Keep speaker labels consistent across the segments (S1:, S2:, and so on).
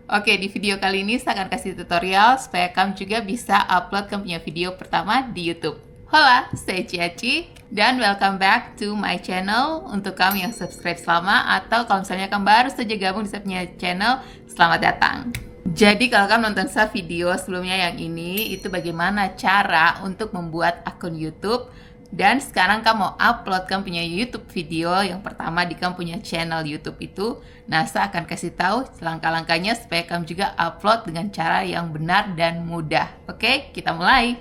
S1: Oke, di video kali ini saya akan kasih tutorial supaya kamu juga bisa upload kamu punya video pertama di YouTube. Hola, saya Ciaci dan welcome back to my channel. Untuk kamu yang subscribe selama atau kalau misalnya kamu baru saja gabung di saya punya channel, selamat datang. Jadi kalau kamu nonton saya video sebelumnya yang ini, itu bagaimana cara untuk membuat akun YouTube. Dan sekarang kamu mau upload kamu punya YouTube video yang pertama di kamu punya channel YouTube itu. Nah, saya akan kasih tahu langkah-langkahnya supaya kamu juga upload dengan cara yang benar dan mudah. Oke, kita mulai.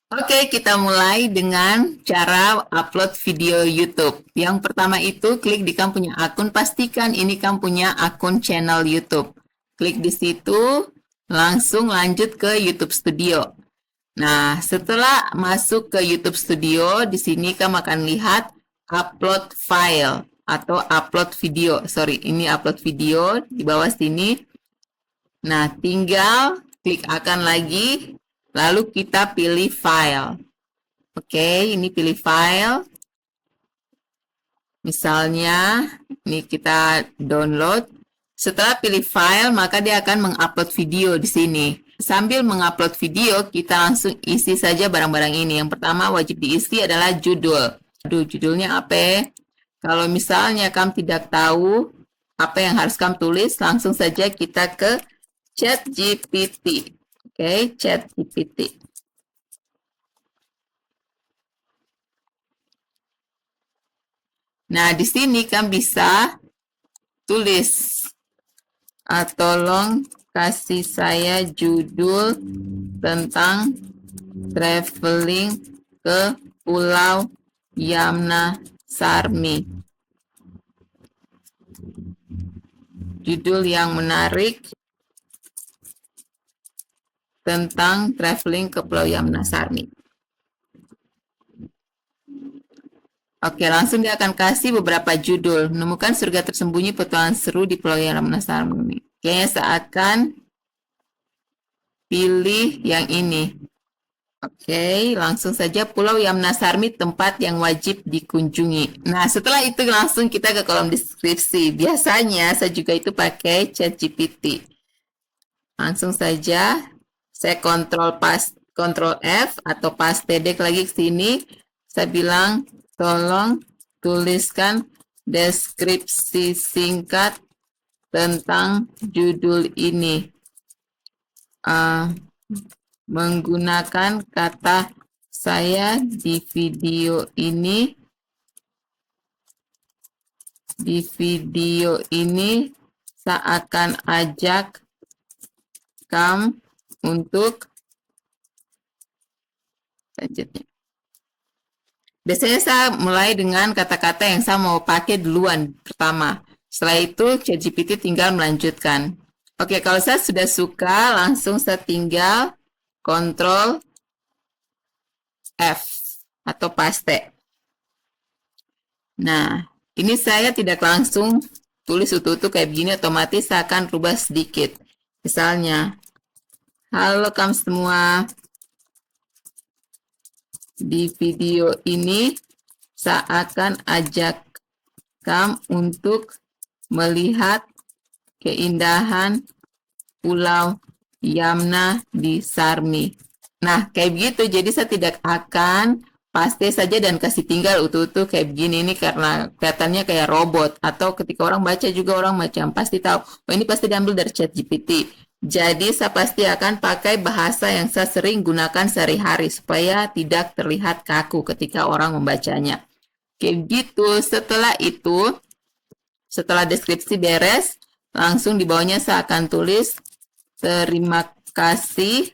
S1: Oke, kita mulai dengan cara upload video YouTube. Yang pertama itu klik di kamu punya akun, pastikan ini kamu punya akun channel YouTube. Klik di situ, langsung lanjut ke YouTube Studio. Nah, setelah masuk ke YouTube Studio, di sini kamu akan lihat upload file atau upload video. Sorry, ini upload video di bawah sini. Nah, tinggal klik akan lagi, lalu kita pilih file. Oke, ini pilih file. Misalnya, ini kita download. Setelah pilih file, maka dia akan mengupload video di sini. Sambil mengupload video, kita langsung isi saja barang-barang ini. Yang pertama wajib diisi adalah judul. Aduh, judulnya apa? Kalau misalnya kamu tidak tahu apa yang harus kamu tulis, langsung saja kita ke ChatGPT. Oke, ChatGPT. Nah, di sini kamu bisa tulis. Tolong kasih saya judul tentang traveling ke Pulau Yamna Sarmi. Judul yang menarik tentang traveling ke Pulau Yamna Sarmi. Oke, langsung dia akan kasih beberapa judul. Menemukan surga tersembunyi, petualangan seru di Pulau Yamna Sarmi. Kayaknya saya akan pilih yang ini. Oke, langsung saja Pulau Yamna Sarmi, tempat yang wajib dikunjungi. Nah, setelah itu langsung kita ke kolom deskripsi. Biasanya saya juga itu pakai ChatGPT. Langsung saja saya kontrol F atau paste dek lagi ke sini. Saya bilang tolong tuliskan deskripsi singkat tentang judul ini. Menggunakan kata saya di video ini. Di video ini saya akan ajak kamu untuk selanjutnya. Biasanya saya mulai dengan kata-kata yang saya mau pakai duluan pertama. Setelah itu ChatGPT tinggal melanjutkan. Oke, kalau saya sudah suka, langsung saya tinggal Ctrl F atau paste. Nah, ini saya tidak langsung tulis utuh-utuh kayak begini, otomatis saya akan rubah sedikit. Misalnya, halo kamu semua, di video ini saya akan ajak kamu untuk melihat keindahan Pulau Yamna di Sarmi. Nah, kayak begitu. Jadi saya tidak akan paste saja dan kasih tinggal utuh-utuh kayak begini. Ini karena kelihatannya kayak robot. Atau ketika orang baca juga orang macam pasti tahu, oh ini pasti diambil dari ChatGPT. Jadi saya pasti akan pakai bahasa yang saya sering gunakan sehari-hari supaya tidak terlihat kaku ketika orang membacanya. Kayak gitu. Setelah itu, setelah deskripsi beres, langsung di bawahnya saya akan tulis terima kasih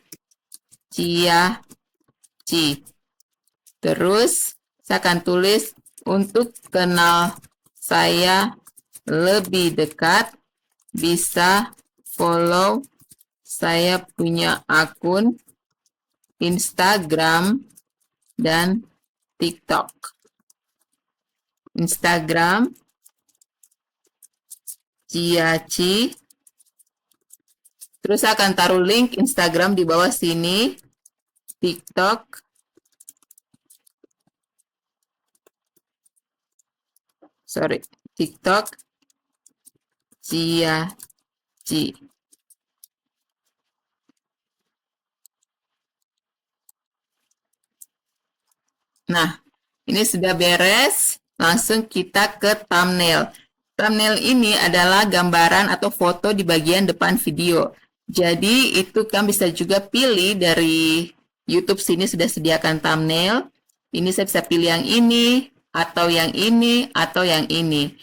S1: Cia Ci. Terus saya akan tulis untuk kenal saya lebih dekat bisa follow saya punya akun Instagram dan TikTok. Instagram Ciaci. Terus saya akan taruh link Instagram di bawah sini. TikTok. TikTok Ciaci. Nah, ini sudah beres. Langsung kita ke thumbnail. Thumbnail ini adalah gambaran atau foto di bagian depan video. Jadi itu kan bisa juga pilih dari YouTube sini sudah sediakan thumbnail. Ini saya bisa pilih yang ini, atau yang ini, atau yang ini.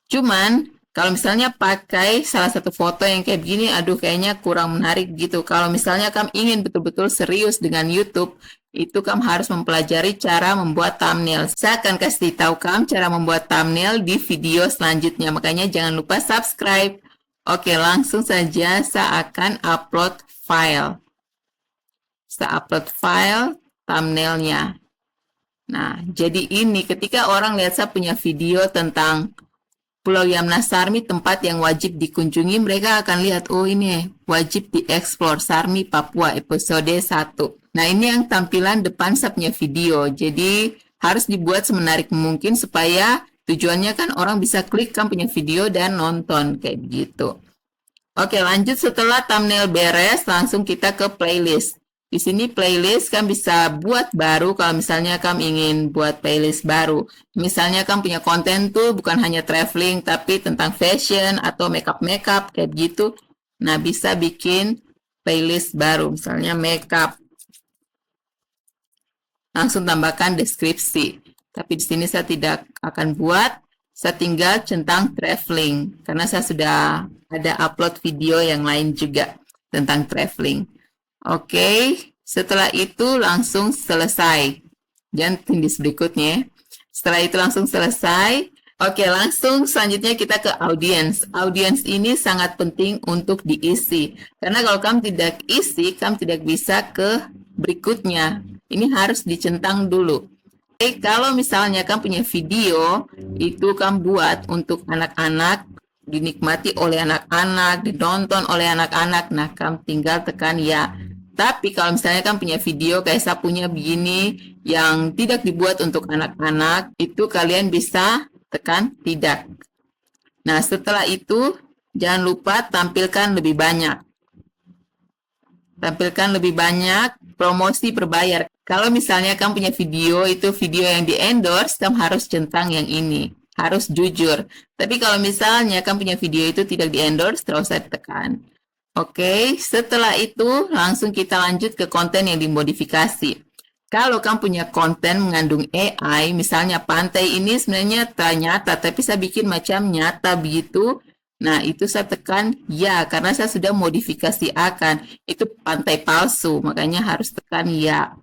S1: Cuman kalau misalnya pakai salah satu foto yang kayak begini, aduh kayaknya kurang menarik gitu. Kalau misalnya kamu ingin betul-betul serius dengan YouTube, itu kamu harus mempelajari cara membuat thumbnail. Saya akan kasih tahu kamu cara membuat thumbnail di video selanjutnya. Makanya jangan lupa subscribe. Oke, langsung saja saya akan upload file. Saya upload file thumbnailnya. Nah, jadi ini ketika orang lihat saya punya video tentang Pulau Yamna Sarmi, tempat yang wajib dikunjungi, mereka akan lihat, oh ini wajib dieksplor Sarmi, Papua, episode 1. Nah, ini yang tampilan depan saya punya video. Jadi, harus dibuat semenarik mungkin supaya tujuannya kan orang bisa klik kan punya video dan nonton, kayak gitu. Oke, lanjut setelah thumbnail beres, langsung kita ke playlist. Di sini playlist kan bisa buat baru kalau misalnya kamu ingin buat playlist baru. Misalnya kamu punya konten tuh bukan hanya traveling tapi tentang fashion atau makeup kayak gitu. Nah, bisa bikin playlist baru, misalnya makeup. Langsung tambahkan deskripsi. Tapi di sini saya tidak akan buat, saya tinggal centang traveling karena saya sudah ada upload video yang lain juga tentang traveling. Oke, setelah itu langsung selesai. Jangan tindis berikutnya. Setelah itu langsung selesai. Oke, langsung selanjutnya kita ke audience. Audience ini sangat penting untuk diisi. Karena kalau kamu tidak isi, kamu tidak bisa ke berikutnya. Ini harus dicentang dulu. Oke, kalau misalnya kamu punya video, itu kamu buat untuk anak-anak, dinikmati oleh anak-anak, ditonton oleh anak-anak. Nah, kamu tinggal tekan ya. Tapi kalau misalnya kan punya video kayak saya punya begini yang tidak dibuat untuk anak-anak, itu kalian bisa tekan tidak. Nah, setelah itu jangan lupa tampilkan lebih banyak. Tampilkan lebih banyak promosi berbayar. Kalau misalnya kamu punya video, itu video yang di-endorse, kamu harus centang yang ini. Harus jujur. Tapi kalau misalnya kamu punya video itu tidak di-endorse, tidak usah ditekan. Oke, setelah itu langsung kita lanjut ke konten yang dimodifikasi. Kalau kamu punya konten mengandung AI, misalnya pantai ini sebenarnya tak nyata, tapi saya bikin macam nyata begitu. Nah, itu saya tekan ya, karena saya sudah modifikasi akan. Itu pantai palsu, makanya harus tekan ya.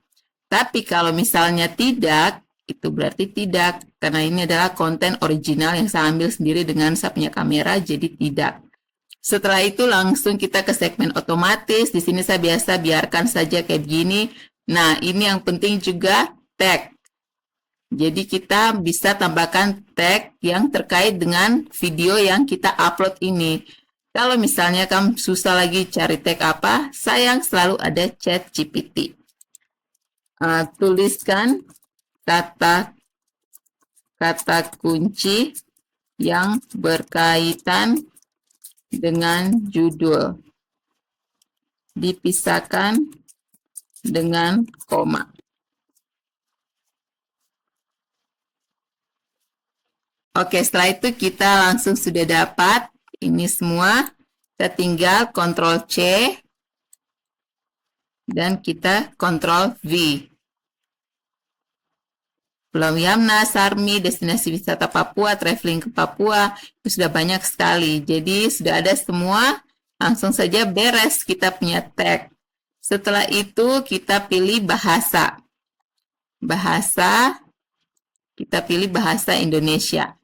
S1: Tapi kalau misalnya tidak, itu berarti tidak. Karena ini adalah konten original yang saya ambil sendiri dengan saya punya kamera, jadi tidak. Setelah itu langsung kita ke segmen otomatis. Di sini saya biasa biarkan saja kayak gini. Nah, ini yang penting juga tag. Jadi kita bisa tambahkan tag yang terkait dengan video yang kita upload ini. Kalau misalnya kamu susah lagi cari tag apa, sayang selalu ada ChatGPT. Tuliskan kata kunci yang berkaitan dengan judul, dipisahkan dengan koma. Oke, setelah itu kita langsung sudah dapat ini semua. Kita tinggal Ctrl C dan kita Ctrl V. Pulau Yamna, Sarmi, destinasi wisata Papua, traveling ke Papua, itu sudah banyak sekali. Jadi sudah ada semua, langsung saja beres kita punya tag. Setelah itu kita pilih bahasa. Bahasa, kita pilih bahasa Indonesia.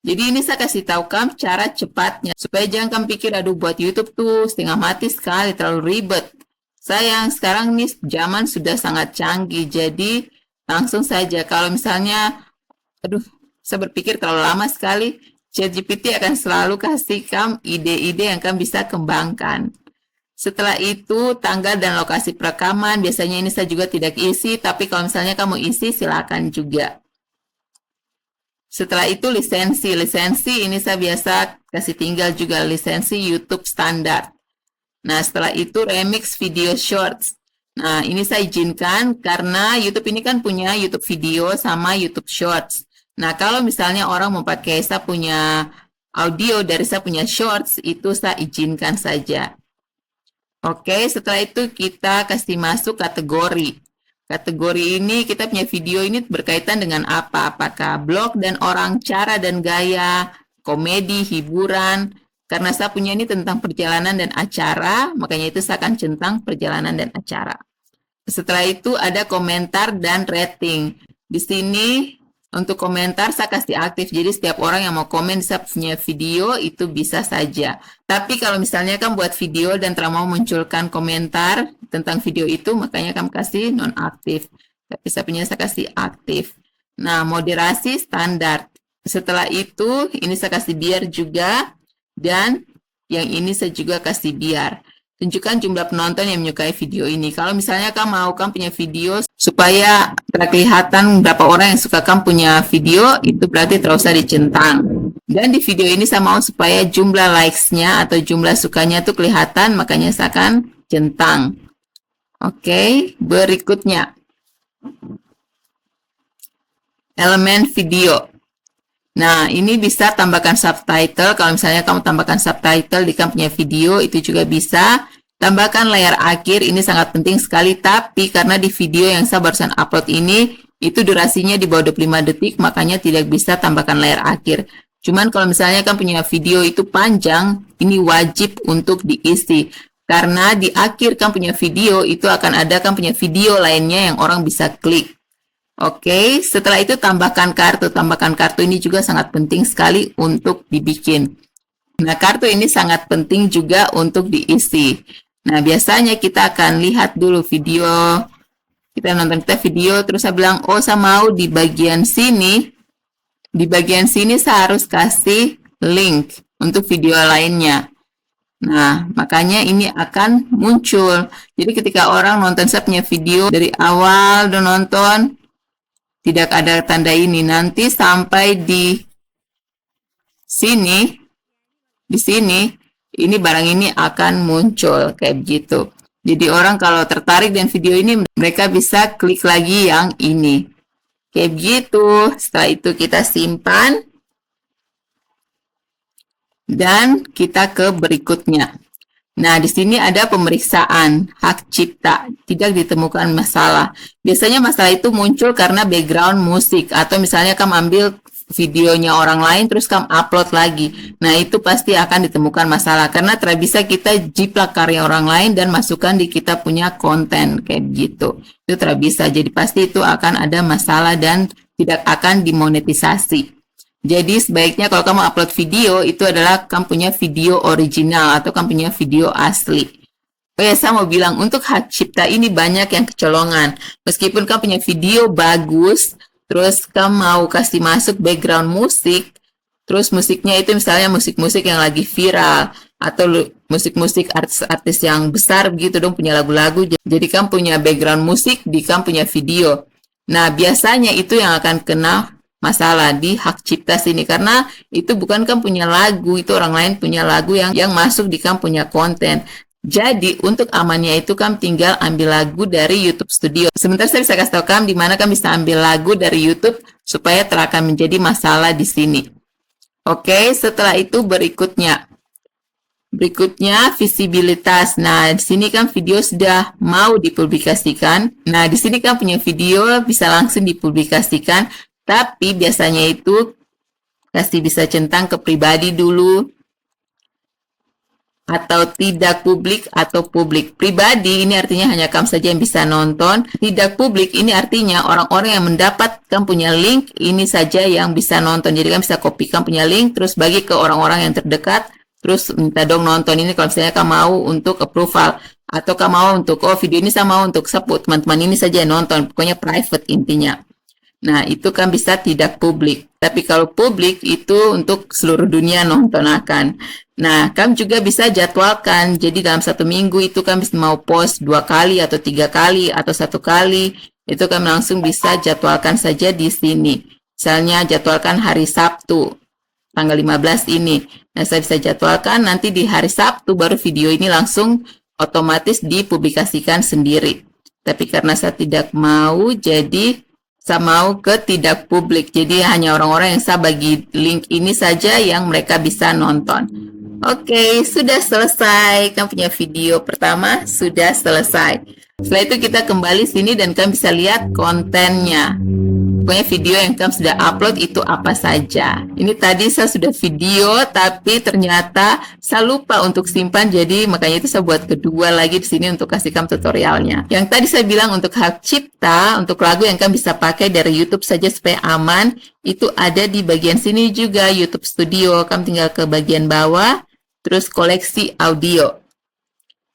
S1: Jadi ini saya kasih tahu kamu cara cepatnya. Supaya jangan kamu pikir, aduh buat YouTube tuh setengah mati sekali, terlalu ribet. Sayang, sekarang nih zaman sudah sangat canggih, jadi langsung saja. Kalau misalnya, aduh, saya berpikir terlalu lama sekali, ChatGPT akan selalu kasih kamu ide-ide yang kamu bisa kembangkan. Setelah itu, tanggal dan lokasi perekaman, biasanya ini saya juga tidak isi, tapi kalau misalnya kamu isi, silakan juga. Setelah itu lisensi ini saya biasa kasih tinggal juga lisensi YouTube standar. Nah, setelah itu remix video shorts. Nah, ini saya izinkan karena YouTube ini kan punya YouTube video sama YouTube shorts. Nah, kalau misalnya orang mau pakai saya punya audio dari saya punya shorts, itu saya izinkan saja. Oke, setelah itu kita kasih masuk kategori. Kategori ini kita punya video ini berkaitan dengan apa? Apakah blog dan orang, cara dan gaya, komedi, hiburan. Karena saya punya ini tentang perjalanan dan acara, makanya itu saya akan centang perjalanan dan acara. Setelah itu ada komentar dan rating. Di sini untuk komentar saya kasih aktif, jadi setiap orang yang mau komen saya punya video itu bisa saja. Tapi kalau misalnya kamu buat video dan tidak mau munculkan komentar tentang video itu, makanya kamu kasih nonaktif. Tapi saya punya saya kasih aktif. Nah, moderasi standar. Setelah itu, ini saya kasih biar juga, dan yang ini saya juga kasih biar. Tunjukkan jumlah penonton yang menyukai video ini. Kalau misalnya kamu punya video supaya kelihatan berapa orang yang suka kamu punya video, itu berarti terus usah dicentang. Dan di video ini saya mau supaya jumlah likes-nya atau jumlah sukanya itu kelihatan, makanya saya akan centang. Oke, berikutnya. Elemen video. Nah, ini bisa tambahkan subtitle. Kalau misalnya kamu tambahkan subtitle di kamu punya video, itu juga bisa. Tambahkan layar akhir, ini sangat penting sekali. Tapi karena di video yang saya barusan upload ini, itu durasinya di bawah 25 detik, makanya tidak bisa tambahkan layar akhir. Cuman kalau misalnya kamu punya video itu panjang, ini wajib untuk diisi. Karena di akhir kamu punya video, itu akan ada kamu punya video lainnya yang orang bisa klik. Oke, setelah itu tambahkan kartu. Tambahkan kartu ini juga sangat penting sekali untuk dibikin. Nah, kartu ini sangat penting juga untuk diisi. Nah, biasanya kita akan lihat dulu video. Kita nonton video, terus saya bilang, oh saya mau di bagian sini. Di bagian sini saya harus kasih link untuk video lainnya. Nah, makanya ini akan muncul. Jadi ketika orang nonton saya punya video dari awal udah nonton, tidak ada tanda ini. Nanti sampai di sini, ini barang ini akan muncul kayak begitu. Jadi orang kalau tertarik dengan video ini, mereka bisa klik lagi yang ini. Kayak begitu. Setelah itu kita simpan. Dan kita ke berikutnya. Nah, di sini ada pemeriksaan hak cipta, tidak ditemukan masalah. Biasanya masalah itu muncul karena background musik, atau misalnya kamu ambil videonya orang lain, terus kamu upload lagi. Nah, itu pasti akan ditemukan masalah, karena tidak bisa kita jiplak karya orang lain dan masukkan di kita punya konten, kayak gitu. Itu tidak bisa, jadi pasti itu akan ada masalah dan tidak akan dimonetisasi. Jadi sebaiknya kalau kamu upload video, itu adalah kamu punya video original atau kamu punya video asli. Oh ya, saya mau bilang, untuk hak cipta ini banyak yang kecolongan. Meskipun kamu punya video bagus, terus kamu mau kasih masuk background musik, terus musiknya itu misalnya musik-musik yang lagi viral, atau musik-musik artis-artis yang besar begitu dong, punya lagu-lagu. Jadi kamu punya background musik di kamu punya video. Nah, biasanya itu yang akan kena masalah di hak cipta sini, karena itu bukan kamu punya lagu, itu orang lain punya lagu yang masuk di kamu punya konten. Jadi untuk amannya itu kamu tinggal ambil lagu dari YouTube Studio. Sebentar saya bisa kasih tahu kamu di mana kamu bisa ambil lagu dari YouTube supaya tidak akan menjadi masalah di sini. Oke, setelah itu berikutnya visibilitas. Nah, di sini kan video sudah mau dipublikasikan. Nah, di sini kan punya video bisa langsung dipublikasikan. Tapi biasanya itu kasih bisa centang ke pribadi dulu, atau tidak publik atau publik. Pribadi ini artinya hanya kamu saja yang bisa nonton. Tidak publik ini artinya orang-orang yang mendapatkan punya link ini saja yang bisa nonton. Jadi kamu bisa copy kamu punya link, terus bagi ke orang-orang yang terdekat, terus minta dong nonton ini kalau misalnya kamu mau untuk approval. Atau kamu mau untuk, oh video ini saya mau untuk sebut teman-teman ini saja yang nonton. Pokoknya private intinya. Nah, itu kan bisa tidak publik. Tapi kalau publik itu untuk seluruh dunia nonton akan. Nah, kamu juga bisa jadwalkan. Jadi dalam satu minggu itu kamu mau post 2 kali atau 3 kali atau 1 kali. Itu kamu langsung bisa jadwalkan saja di sini. Misalnya jadwalkan hari Sabtu. tanggal 15 ini. Nah, saya bisa jadwalkan nanti di hari Sabtu baru video ini langsung otomatis dipublikasikan sendiri. Tapi karena saya tidak mau, jadi saya mau ke tidak publik. Jadi hanya orang-orang yang saya bagi link ini saja yang mereka bisa nonton. Oke, sudah selesai. Kamu punya video pertama sudah selesai. Setelah itu kita kembali sini dan kamu bisa lihat kontennya. Pokoknya video yang kamu sudah upload itu apa saja. Ini tadi saya sudah video, tapi ternyata saya lupa untuk simpan, jadi makanya itu saya buat kedua lagi di sini untuk kasih kamu tutorialnya. Yang tadi saya bilang untuk hak cipta, untuk lagu yang kamu bisa pakai dari YouTube saja supaya aman, itu ada di bagian sini juga, YouTube Studio. Kamu tinggal ke bagian bawah, terus koleksi audio.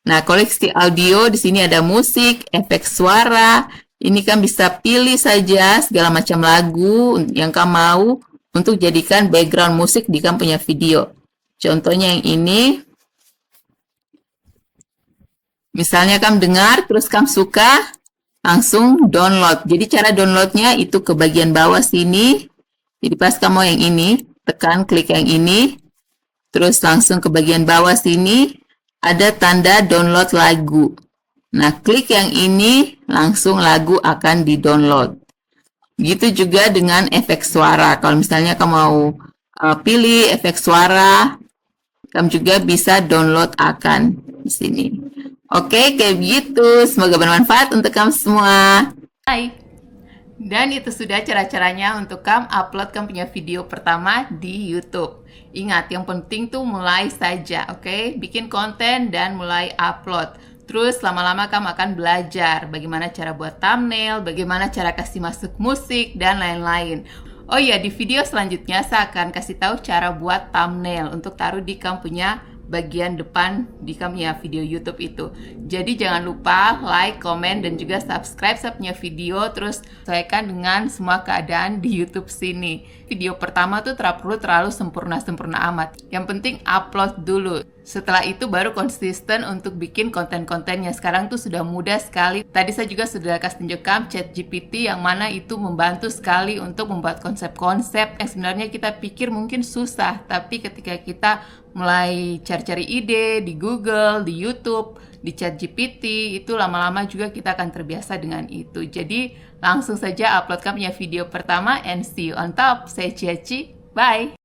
S1: Nah, koleksi audio di sini ada musik, efek suara. Ini kan bisa pilih saja segala macam lagu yang kamu mau untuk jadikan background musik di kamu punya video. Contohnya yang ini. Misalnya kamu dengar, terus kamu suka, langsung download. Jadi cara downloadnya itu ke bagian bawah sini. Jadi pas kamu yang ini, tekan klik yang ini. Terus langsung ke bagian bawah sini, ada tanda download lagu. Nah, klik yang ini, langsung lagu akan di-download. Gitu juga dengan efek suara. Kalau misalnya kamu mau pilih efek suara, kamu juga bisa download akan di sini. Oke, kayak gitu. Semoga bermanfaat untuk kamu semua. Hai. Dan itu sudah cara-caranya untuk kamu upload kamu punya video pertama di YouTube. Ingat, yang penting tuh mulai saja, oke? Bikin konten dan mulai upload. Terus lama-lama kamu akan belajar bagaimana cara buat thumbnail, bagaimana cara kasih masuk musik, dan lain-lain. Oh iya, di video selanjutnya saya akan kasih tahu cara buat thumbnail untuk taruh di kamu punya bagian depan di kamu punya video YouTube itu. Jadi jangan lupa like, komen, dan juga subscribe saya punya video. Terus sesuaikan dengan semua keadaan di YouTube sini. Video pertama tuh perlu terlalu sempurna-sempurna amat. Yang penting upload dulu. Setelah itu baru konsisten untuk bikin konten-kontennya. Sekarang tuh sudah mudah sekali. Tadi saya juga sudah kasih tunjukkan ChatGPT yang mana itu membantu sekali untuk membuat konsep-konsep yang sebenarnya kita pikir mungkin susah. Tapi ketika kita mulai cari-cari ide di Google, di YouTube, di ChatGPT, itu lama-lama juga kita akan terbiasa dengan itu. Jadi langsung saja uploadkan punya video pertama and see you on top. Saya Ciaci, bye!